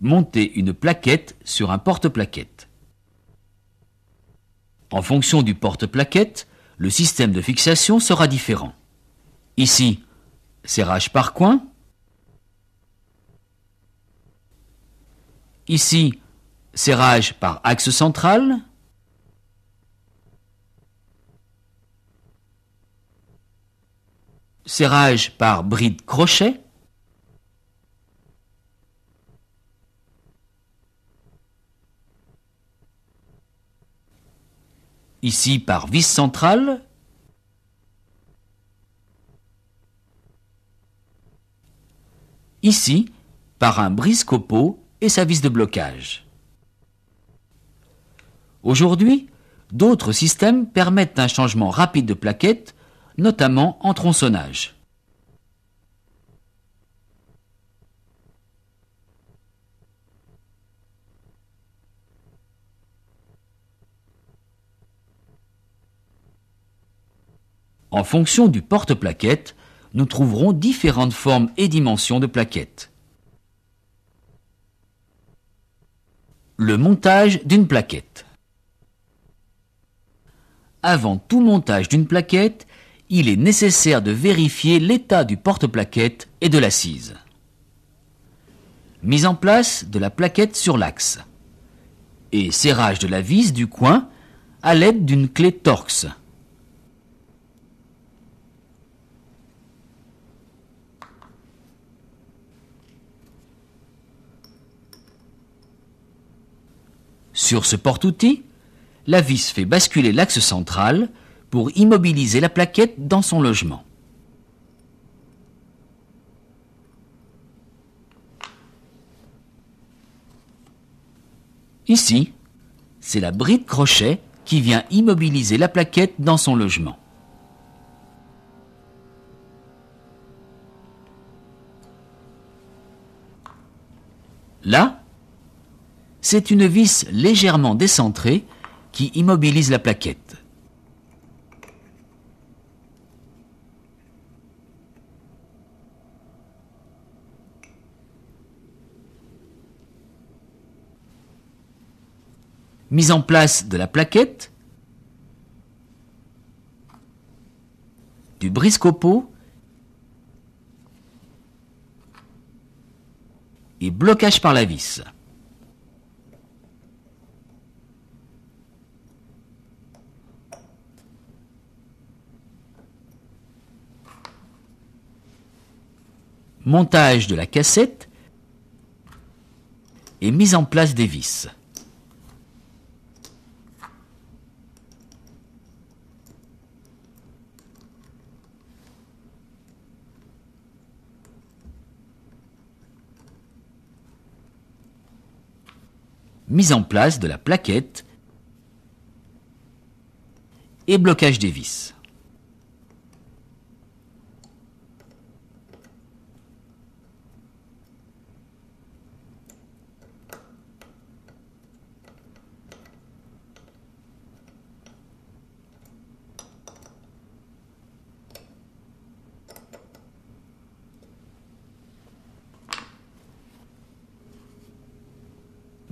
monter une plaquette sur un porte-plaquette. En fonction du porte-plaquette, le système de fixation sera différent. Ici, serrage par coin. Ici, serrage par axe central. Serrage par bride crochet. Ici par vis centrale. Ici par un brise-copeaux et sa vis de blocage. Aujourd'hui, d'autres systèmes permettent un changement rapide de plaquette, notamment en tronçonnage. En fonction du porte-plaquette, nous trouverons différentes formes et dimensions de plaquettes. Le montage d'une plaquette. Avant tout montage d'une plaquette, il est nécessaire de vérifier l'état du porte-plaquette et de l'assise. Mise en place de la plaquette sur l'axe et serrage de la vis du coin à l'aide d'une clé Torx. Sur ce porte-outil, la vis fait basculer l'axe central pour immobiliser la plaquette dans son logement. Ici, c'est la bride crochet qui vient immobiliser la plaquette dans son logement. Là, c'est une vis légèrement décentrée qui immobilise la plaquette. Mise en place de la plaquette, du brise-copeaux et blocage par la vis. Montage de la cassette et mise en place des vis. Mise en place de la plaquette et blocage des vis.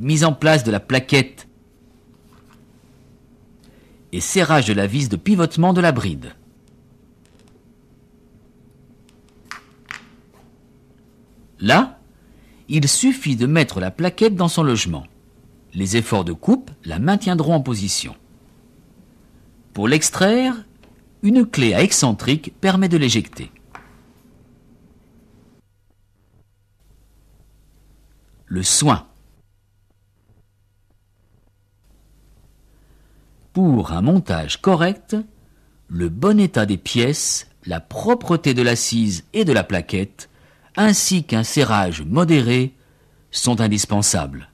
Mise en place de la plaquette et serrage de la vis de pivotement de la bride. Là, il suffit de mettre la plaquette dans son logement. Les efforts de coupe la maintiendront en position. Pour l'extraire, une clé à excentrique permet de l'éjecter. Le soin. Pour un montage correct, le bon état des pièces, la propreté de l'assise et de la plaquette, ainsi qu'un serrage modéré, sont indispensables.